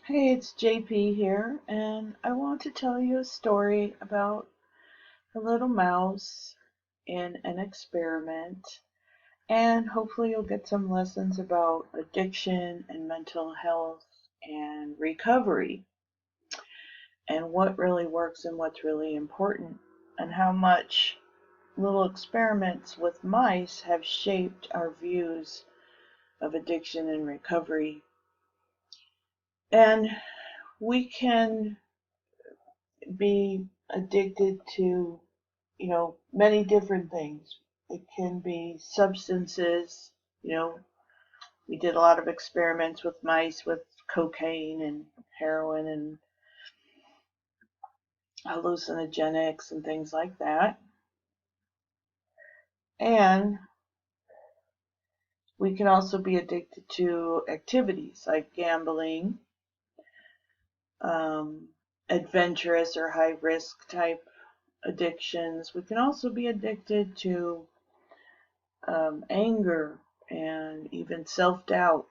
Hey, it's JP here, and I want to tell you a story about a little mouse in an experiment, and hopefully you'll get some lessons about addiction and mental health and recovery, and what really works and what's really important, and how much little experiments with mice have shaped our views of addiction and recovery. And we can be addicted to, many different things. It can be substances, you know, we did a lot of experiments with mice with cocaine and heroin and hallucinogenics and things like that. And we can also be addicted to activities like gambling, um, adventurous or high risk type addictions. We can also be addicted to anger and even self-doubt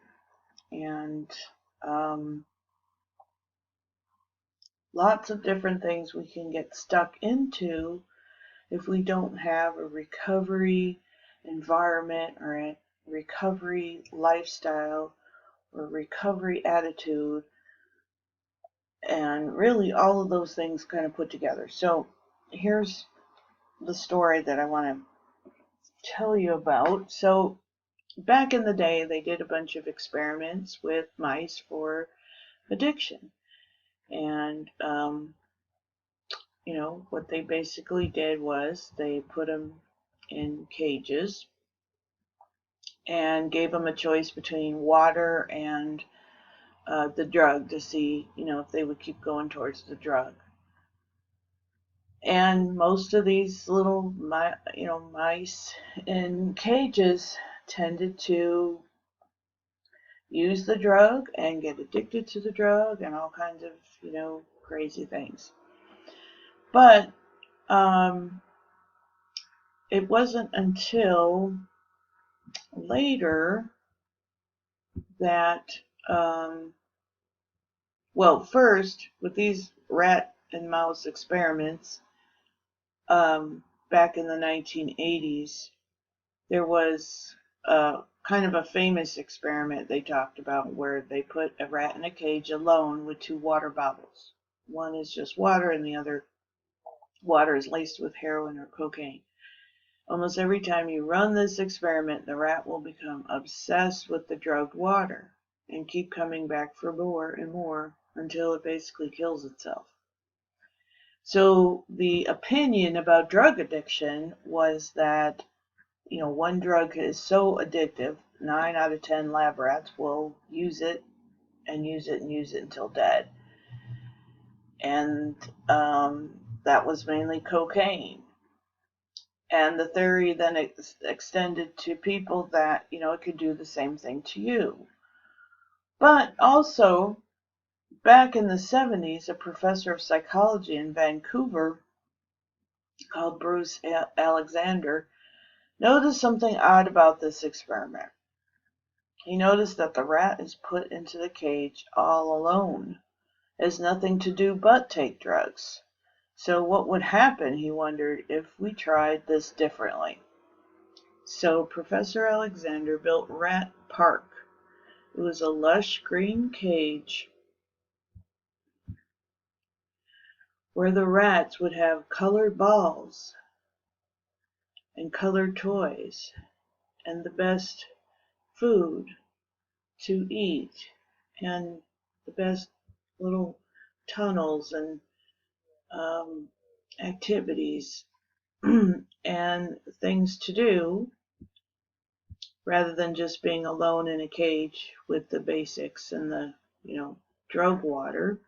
and um, lots of different things we can get stuck into if we don't have a recovery environment or a recovery lifestyle or recovery attitude, and really all of those things kind of put together. So here's the story that I want to tell you about. So back in the day, they did a bunch of experiments with mice for addiction. And, what they basically did was they put them in cages and gave them a choice between water and the drug to see, if they would keep going towards the drug. And most of these little, mice in cages tended to use the drug and get addicted to the drug and all kinds of, crazy things. But it wasn't until later that, first, with these rat and mouse experiments, back in the 1980s, there was kind of a famous experiment they talked about where they put a rat in a cage alone with two water bottles. One is just water and the other water is laced with heroin or cocaine. Almost every time you run this experiment, the rat will become obsessed with the drugged water and keep coming back for more and more until it basically kills itself. So the opinion about drug addiction was that, one drug is so addictive, 9 out of 10 lab rats will use it and use it and use it until dead. And that was mainly cocaine. And the theory then extended to people that, it could do the same thing to you. But also, back in the 70s, a professor of psychology in Vancouver called Bruce Alexander noticed something odd about this experiment. He noticed that the rat is put into the cage all alone, has nothing to do but take drugs. So what would happen, he wondered, if we tried this differently? So Professor Alexander built Rat Park. It was a lush green cage where the rats would have colored balls and colored toys and the best food to eat and the best little tunnels and activities and things to do rather than just being alone in a cage with the basics and the, drug water.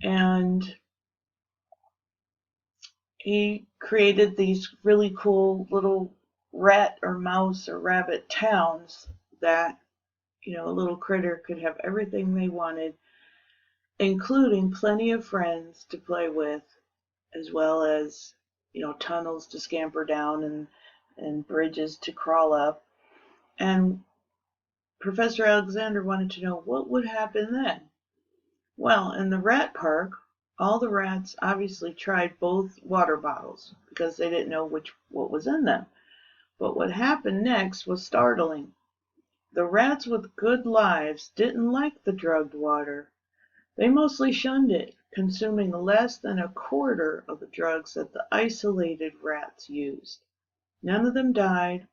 And he created these really cool little rat or mouse or rabbit towns that, a little critter could have everything they wanted, including plenty of friends to play with, as well as, tunnels to scamper down and bridges to crawl up. And Professor Alexander wanted to know what would happen then. Well, in the rat park, all the rats obviously tried both water bottles because they didn't know what was in them. But what happened next was startling. The rats with good lives didn't like the drugged water. They mostly shunned it, consuming less than a quarter of the drugs that the isolated rats used. None of them died,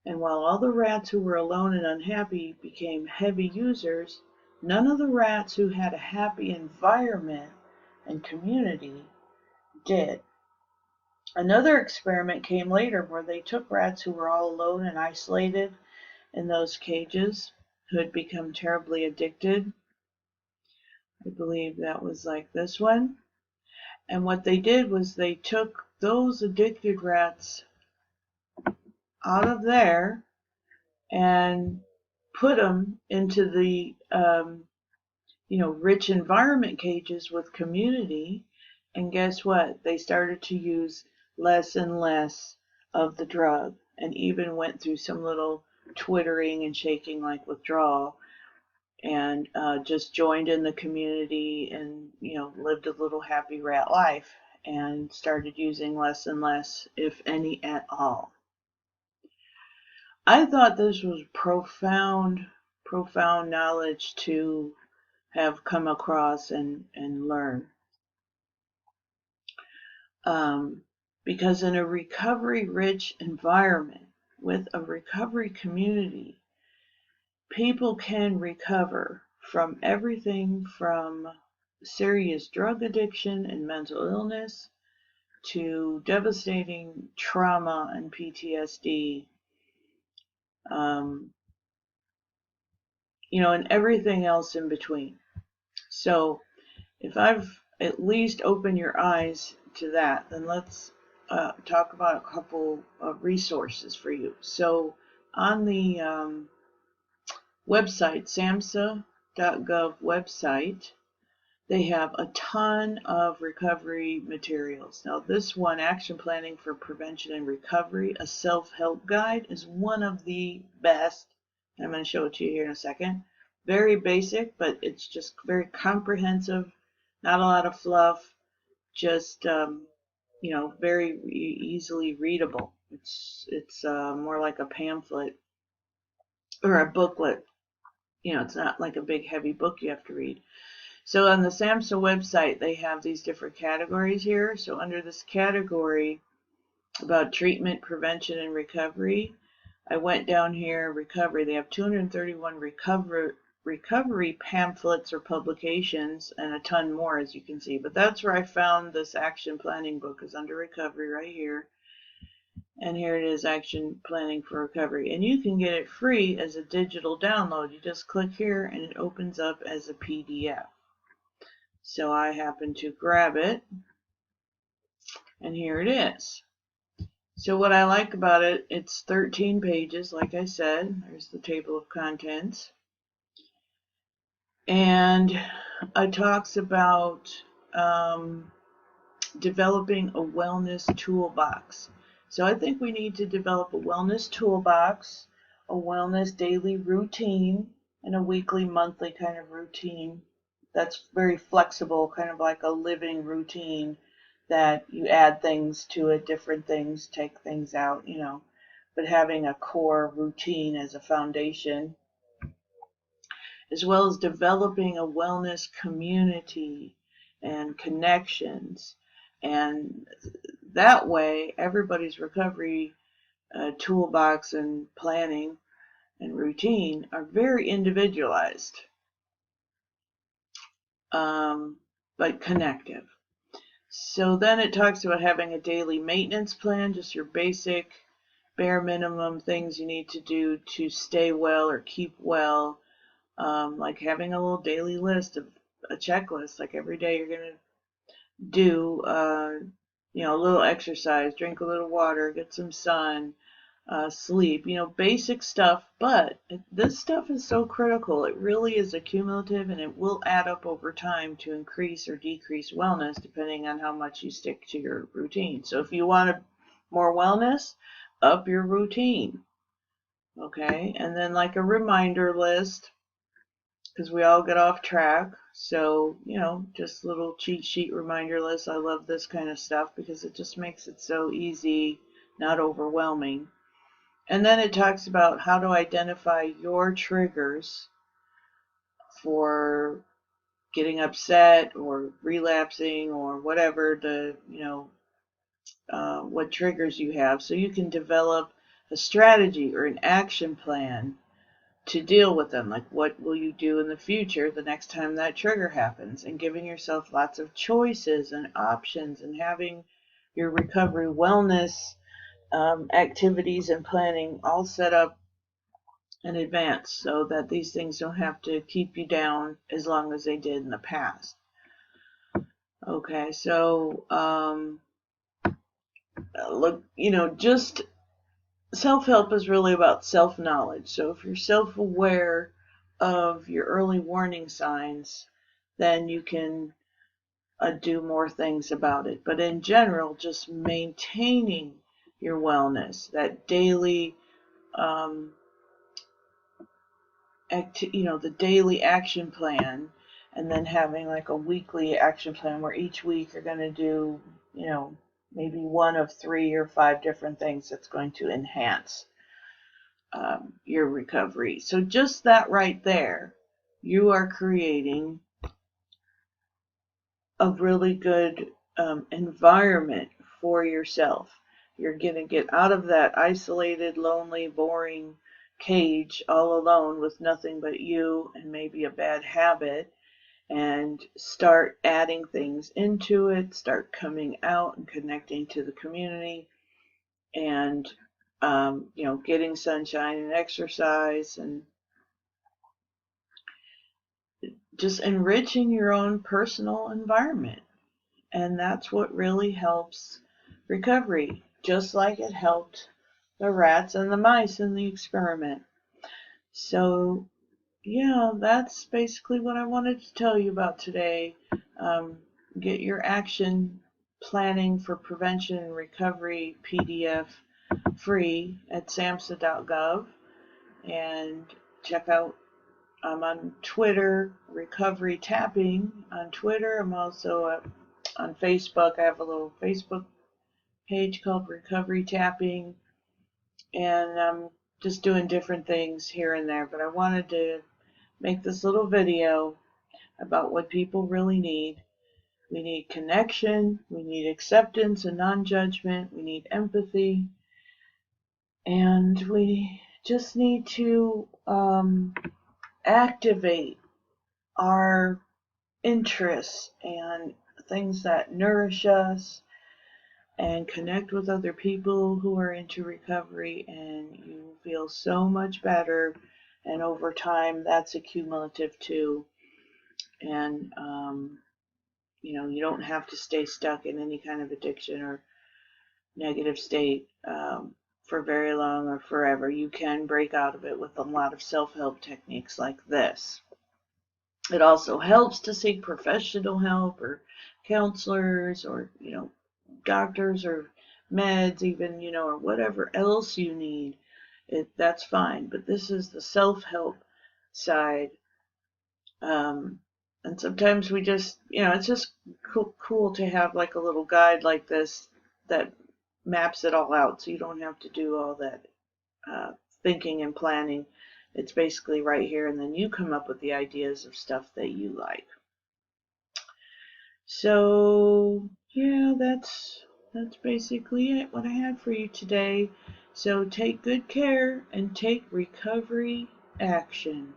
and while all the rats who were alone and unhappy became heavy users, none of the rats who had a happy environment and community did. Another experiment came later where they took rats who were all alone and isolated in those cages, who had become terribly addicted. I believe that was like this one. And what they did was they took those addicted rats out of there and put them into the rich environment cages with community. And guess what? They started to use less and less of the drug, and even went through some little twittering and shaking like withdrawal, and just joined in the community and lived a little happy rat life, and started using less and less, if any at all. I thought this was profound knowledge to have come across and learn. Because in a recovery-rich environment with a recovery community, people can recover from everything from serious drug addiction and mental illness to devastating trauma and PTSD, and everything else in between. So if I've at least opened your eyes to that, then let's talk about a couple of resources for you. So on the website, samhsa.gov website, they have a ton of recovery materials. Now this one, Action Planning for Prevention and Recovery, a self-help guide, is one of the best. I'm going to show it to you here in a second. Very basic, but it's just very comprehensive, not a lot of fluff, just very easily readable. It's more like a pamphlet or a booklet. It's not like a big heavy book you have to read. So on the SAMHSA website, they have these different categories here. So under this category about treatment, prevention, and recovery, I went down here, recovery. They have 231 recovery pamphlets or publications, and a ton more, as you can see. But that's where I found this action planning book, is under recovery right here. And here it is, Action Planning for Recovery. And you can get it free as a digital download. You just click here and it opens up as a PDF. So I happen to grab it, and here it is. So what I like about it, it's 13 pages, like I said. There's the table of contents. And it talks about developing a wellness toolbox. So I think we need to develop a wellness toolbox, a wellness daily routine, and a weekly, monthly kind of routine that's very flexible, kind of like a living routine that you add things to it, different things, take things out, but having a core routine as a foundation, as well as developing a wellness community and connections. And that way, everybody's recovery toolbox and planning and routine are very individualized, but connective. So then it talks about having a daily maintenance plan, just your basic, bare minimum things you need to do to stay well or keep well, like having a little daily list of a checklist, like every day you're going to do a little exercise, drink a little water, get some sun, sleep, basic stuff. But this stuff is so critical. It really is accumulative, and it will add up over time to increase or decrease wellness depending on how much you stick to your routine. So if you want more wellness, up your routine. Okay, and then like a reminder list, because we all get off track. So, just little cheat sheet reminder lists. I love this kind of stuff because it just makes it so easy, not overwhelming. And then it talks about how to identify your triggers for getting upset or relapsing or whatever what triggers you have, so you can develop a strategy or an action plan to deal with them. Like, what will you do in the future the next time that trigger happens, and giving yourself lots of choices and options, and having your recovery wellness activities and planning all set up in advance so that these things don't have to keep you down as long as they did in the past. Okay, so look, just self-help is really about self-knowledge. So if you're self-aware of your early warning signs, then you can do more things about it. But in general, just maintaining your wellness, that daily the daily action plan, and then having like a weekly action plan where each week you're going to do, maybe one of 3 or 5 different things that's going to enhance your recovery. So just that right there, you are creating a really good environment for yourself. You're going to get out of that isolated, lonely, boring cage all alone with nothing but you and maybe a bad habit, and start adding things into it, start coming out and connecting to the community, and getting sunshine and exercise, and just enriching your own personal environment. And that's what really helps recovery, just like it helped the rats and the mice in the experiment. So, yeah, that's basically what I wanted to tell you about today. Get your action planning for prevention and recovery PDF free at samhsa.gov, and check out, I'm on Twitter, Recovery Tapping on Twitter. I'm also on Facebook. I have a little Facebook page called Recovery Tapping, and I'm just doing different things here and there. But I wanted to make this little video about what people really need. We need connection, we need acceptance and non-judgment, we need empathy, and we just need to activate our interests and things that nourish us, and connect with other people who are into recovery, and you feel so much better. And over time, that's accumulative too. And you don't have to stay stuck in any kind of addiction or negative state for very long or forever. You can break out of it with a lot of self-help techniques like this. It also helps to seek professional help, or counselors, or doctors, or meds even, or whatever else you need. That's fine. But this is the self-help side. And sometimes we just, it's just cool to have like a little guide like this that maps it all out, so you don't have to do all that thinking and planning. It's basically right here, and then you come up with the ideas of stuff that you like. So yeah, that's basically it, what I had for you today. So take good care and take recovery action.